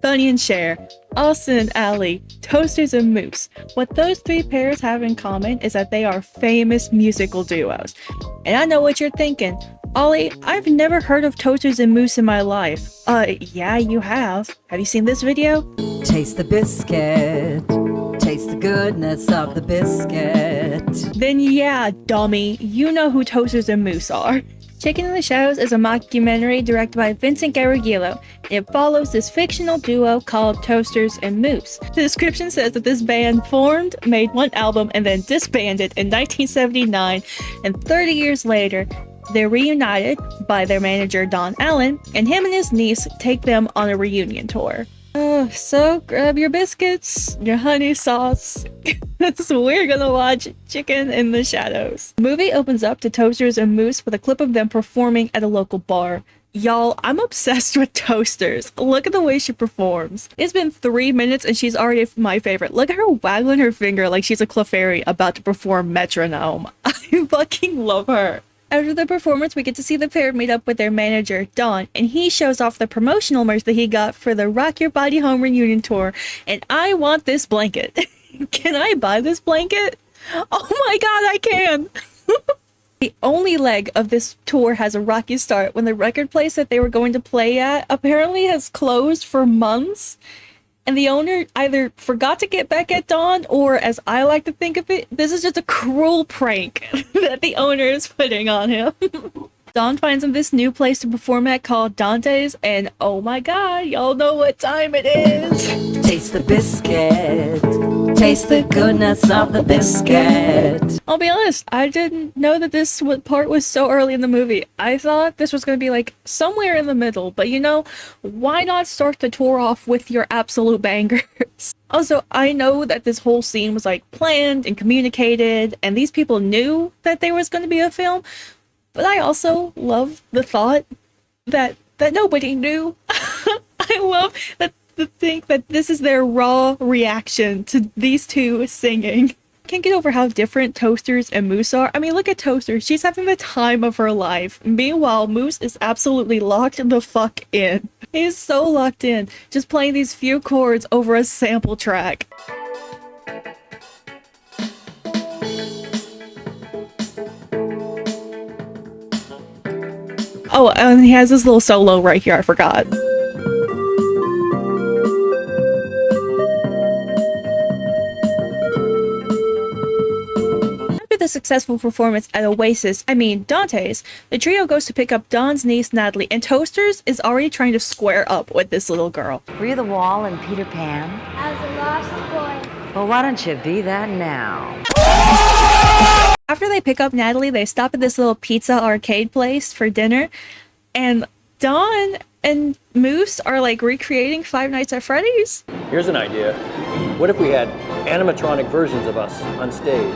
Bunny and Cher, Austin and Allie, Toasters and Moose. What those three pairs have in common is that they are famous musical duos. And I know what you're thinking. Ollie, I've never heard of Toasters and Moose in my life. Yeah, you have. Have you seen this video? Taste the biscuit. Taste the goodness of the biscuit. Then yeah, dummy, you know who Toasters and Moose are. Chicken in the Shadows is a mockumentary directed by Vincent Garagillo. It follows this fictional duo called Toasters and Moose. The description says that this band formed, made one album, and then disbanded in 1979, and 30 years later, they're reunited by their manager Don Allen, and him and his niece take them on a reunion tour. So grab your biscuits, your honey sauce, so we're gonna watch Chicken in the Shadows. The movie opens up to Toasters and Moose with a clip of them performing at a local bar. Y'all, I'm obsessed with Toasters. Look at the way she performs. It's been 3 minutes and she's already my favorite. Look at her waggling her finger like she's a Clefairy about to perform Metronome. I fucking love her. After the performance, we get to see the pair meet up with their manager, Don, and he shows off the promotional merch that he got for the Rock Your Body Home reunion tour, and I want this blanket. Can I buy this blanket? Oh my god, I can! The only leg of this tour has a rocky start when the record place that they were going to play at apparently has closed for months. And the owner either forgot to get back at Don, or as I like to think of it, this is just a cruel prank that the owner is putting on him. Don finds him this new place to perform at called Dante's, and oh my god, y'all know what time it is. Taste the biscuit. Taste the goodness of the biscuit. I'll be honest, I didn't know that this part was so early in the movie. I thought this was going to be like somewhere in the middle, but you know, why not start the tour off with your absolute bangers? Also, I know that this whole scene was like planned and communicated, and these people knew that there was going to be a film, but I also love the thought that nobody knew. I love that to think that this is their raw reaction to these two singing. I can't get over how different Toasters and Moose are. I mean, look at Toasters. She's having the time of her life. Meanwhile, Moose is absolutely locked the fuck in. He's so locked in, just playing these few chords over a sample track. Oh, and he has this little solo right here, I forgot. The successful performance at Dante's, the trio goes to pick up Don's niece Natalie, and Toasters is already trying to square up with this little girl. Were you the wall in Peter Pan? I was a lost boy. Well, why don't you be that now? After they pick up Natalie, they stop at this little pizza arcade place for dinner, and Don and Moose are like recreating Five Nights at Freddy's. Here's an idea. What if we had animatronic versions of us on stage?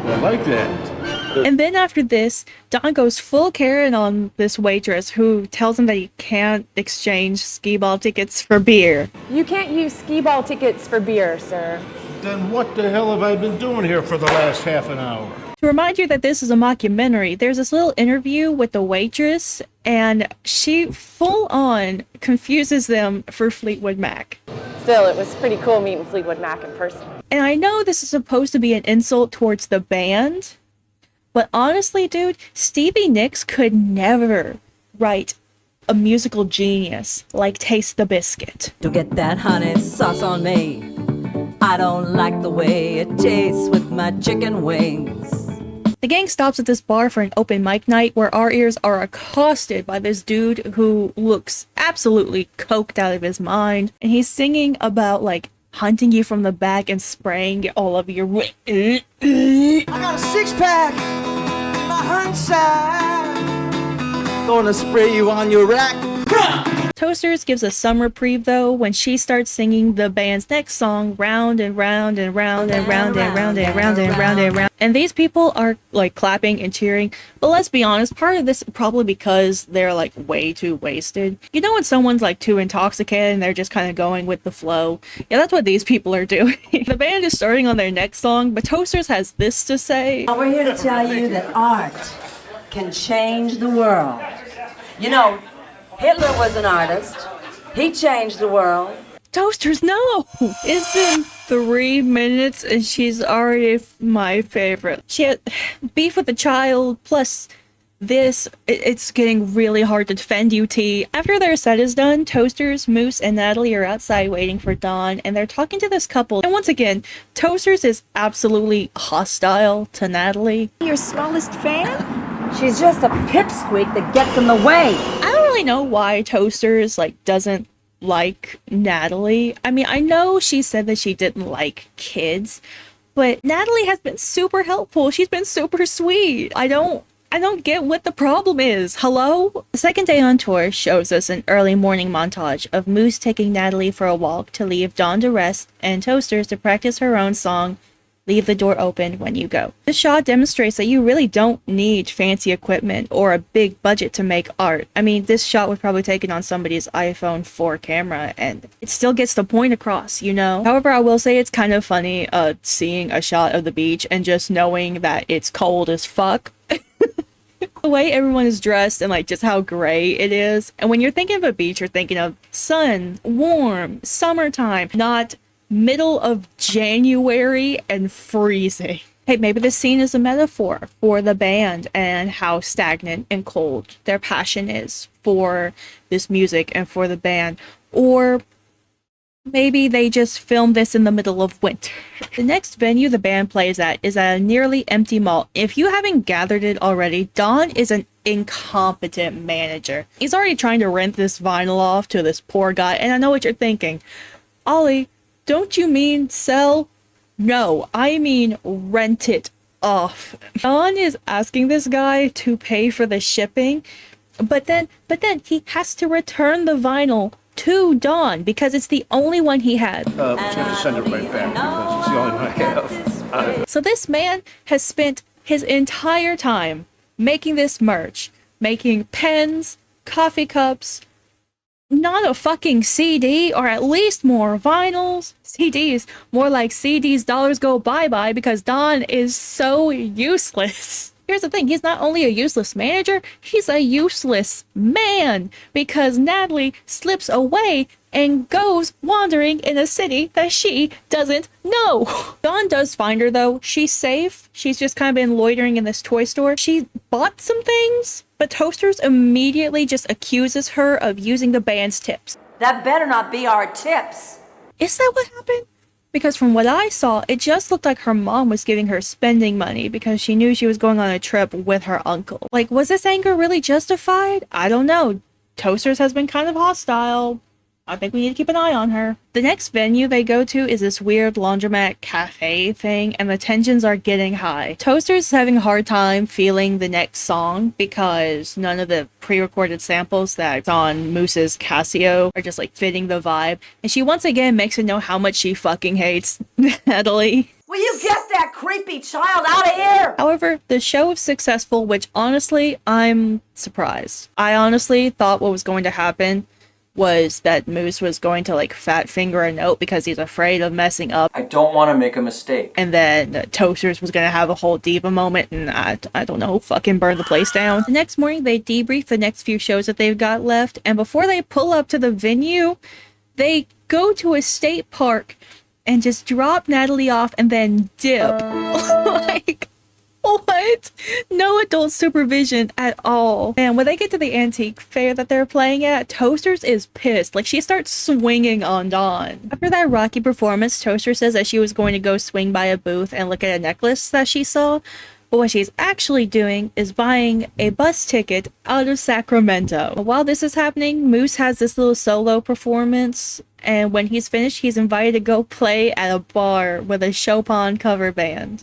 I like that. And then after this, Don goes full Karen on this waitress who tells him that he can't exchange skee-ball tickets for beer. You can't use skee-ball tickets for beer, sir. Then what the hell have I been doing here for the last half an hour? To remind you that this is a mockumentary, there's this little interview with the waitress, and she full-on confuses them for Fleetwood Mac. Still, it was pretty cool meeting Fleetwood Mac in person. And I know this is supposed to be an insult towards the band, but honestly, dude, Stevie Nicks could never write a musical genius like Taste the Biscuit. Don't get that honey sauce on me. I don't like the way it tastes with my chicken wings. The gang stops at this bar for an open mic night where our ears are accosted by this dude who looks absolutely coked out of his mind. And he's singing about like hunting you from the back and spraying all of your... I got a six-pack in my hindsight. Gonna spray you on your rack. Toasters gives us some reprieve though when she starts singing the band's next song, round and round and round and round and round and round and round and round. And these people are like clapping and cheering. But let's be honest, part of this is probably because they're like way too wasted. You know when someone's like too intoxicated and they're just kind of going with the flow? Yeah, that's what these people are doing. The band is starting on their next song, but Toasters has this to say. We're here to tell you that art can change the world. You know, Hitler was an artist, He changed the world. Toasters, no! It's been 3 minutes and she's already my favorite. She had beef with the child, plus this, it's getting really hard to defend UT. After their set is done, Toasters, Moose, and Natalie are outside waiting for Dawn, and they're talking to this couple. And once again, Toasters is absolutely hostile to Natalie. Your smallest fan? She's just a pipsqueak that gets in the way. I don't really know why Toasters, doesn't like Natalie. I mean, I know she said that she didn't like kids, but Natalie has been super helpful. She's been super sweet. I don't get what the problem is. Hello? The second day on tour shows us an early morning montage of Moose taking Natalie for a walk to leave Dawn to rest and Toasters to practice her own song, Leave the Door Open When You Go. This shot demonstrates that you really don't need fancy equipment or a big budget to make art. I mean, this shot was probably taken on somebody's iPhone 4 camera, and it still gets the point across, you know? However, I will say it's kind of funny seeing a shot of the beach and just knowing that it's cold as fuck. The way everyone is dressed and just how gray it is. And when you're thinking of a beach, you're thinking of sun, warm, summertime, not middle of January and freezing. Hey, maybe this scene is a metaphor for the band and how stagnant and cold their passion is for this music and for the band. Or maybe they just filmed this in the middle of winter. The next venue the band plays at is at a nearly empty mall. If you haven't gathered it already, Don is an incompetent manager. He's already trying to rent this vinyl off to this poor guy, and I know what you're thinking. Ollie, don't you mean sell? No, I mean rent it off. Don is asking this guy to pay for the shipping, but then he has to return the vinyl to Don because it's the only one he had. You have to send it right back because it's the only one I have. So this man has spent his entire time making this merch, making pens, coffee cups, not a fucking CD, or at least more vinyls. CDs, more like CDs dollars go bye-bye because Don is so useless. Here's the thing, he's not only a useless manager, he's a useless man because Natalie slips away and goes wandering in a city that she doesn't know. Dawn does find her though. She's safe. She's just kind of been loitering in this toy store. She bought some things, but Toasters immediately just accuses her of using the band's tips. That better not be our tips. Is that what happened? Because from what I saw, it just looked like her mom was giving her spending money because she knew she was going on a trip with her uncle. Was this anger really justified? I don't know. Toasters has been kind of hostile. I think we need to keep an eye on her. The next venue they go to is this weird laundromat cafe thing, and the tensions are getting high. Toasters is having a hard time feeling the next song because none of the pre-recorded samples that's on Moose's Casio are just fitting the vibe. And she once again makes it know how much she fucking hates Natalie. Will you get that creepy child out of here? However, the show was successful, which honestly, I'm surprised. I honestly thought what was going to happen was that Moose was going to fat finger a note because he's afraid of messing up. I don't want to make a mistake. And then Toasters was going to have a whole diva moment and I don't know, fucking burn the place down. The next morning they debrief the next few shows that they've got left, and before they pull up to the venue, they go to a state park and just drop Natalie off and then dip. What? No adult supervision at all. And when they get to the antique fair that they're playing at, Toasters is pissed. She starts swinging on Dawn. After that rocky performance, Toaster says that she was going to go swing by a booth and look at a necklace that she saw. But what she's actually doing is buying a bus ticket out of Sacramento. While this is happening, Moose has this little solo performance. And when he's finished, he's invited to go play at a bar with a Chopin cover band.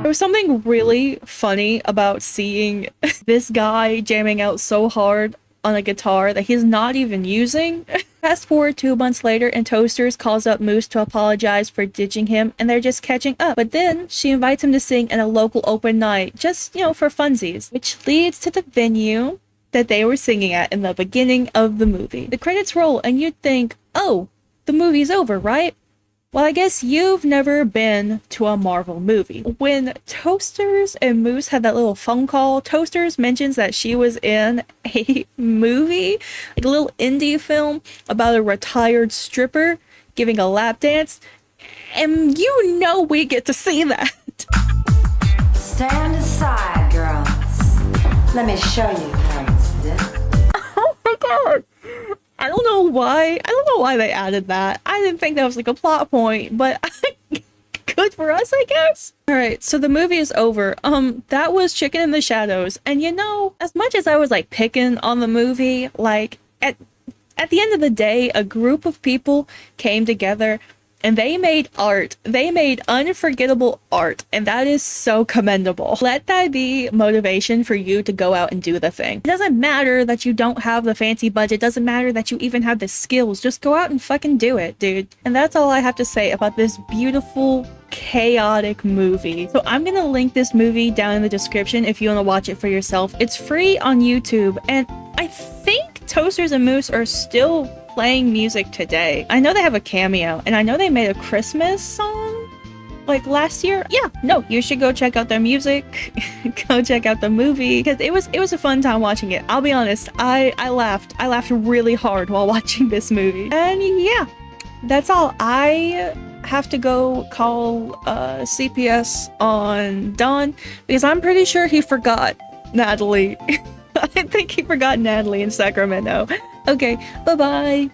There was something really funny about seeing this guy jamming out so hard on a guitar that he's not even using. Fast forward 2 months later and Toasters calls up Moose to apologize for ditching him and they're just catching up. But then she invites him to sing at a local open night, just, for funsies, which leads to the venue that they were singing at in the beginning of the movie. The credits roll and you'd think, oh, the movie's over, right? Well, I guess you've never been to a Marvel movie. When Toasters and Moose had that little phone call, Toasters mentions that she was in a movie, like a little indie film about a retired stripper giving a lap dance. And you know we get to see that. Stand aside, girls. Let me show you how it's done. Oh my god. I don't know why they added that. I didn't think that was like a plot point, but good for us, I guess. All right, so the movie is over. That was Chicken in the Shadows. And you know, as much as I was like picking on the movie, like at the end of the day, a group of people came together and they made art. They made unforgettable art, and that is so commendable. Let that be motivation for you to go out and do the thing. It doesn't matter that you don't have the fancy budget. It doesn't matter that you even have the skills. Just go out and fucking do it, dude. And that's all I have to say about this beautiful, chaotic movie. So I'm gonna link this movie down in the description if you want to watch it for yourself. It's free on YouTube, and I think Toasters and Moose are still playing music today. I know they have a cameo, and I know they made a Christmas song like last year. Yeah, no, you should go check out their music. Go check out the movie, because it was a fun time watching it. I'll be honest, I laughed really hard while watching this movie. And yeah, that's all. I have to go call CPS on Don, because I'm pretty sure he forgot Natalie. I think he forgot Natalie in Sacramento. Okay, bye-bye.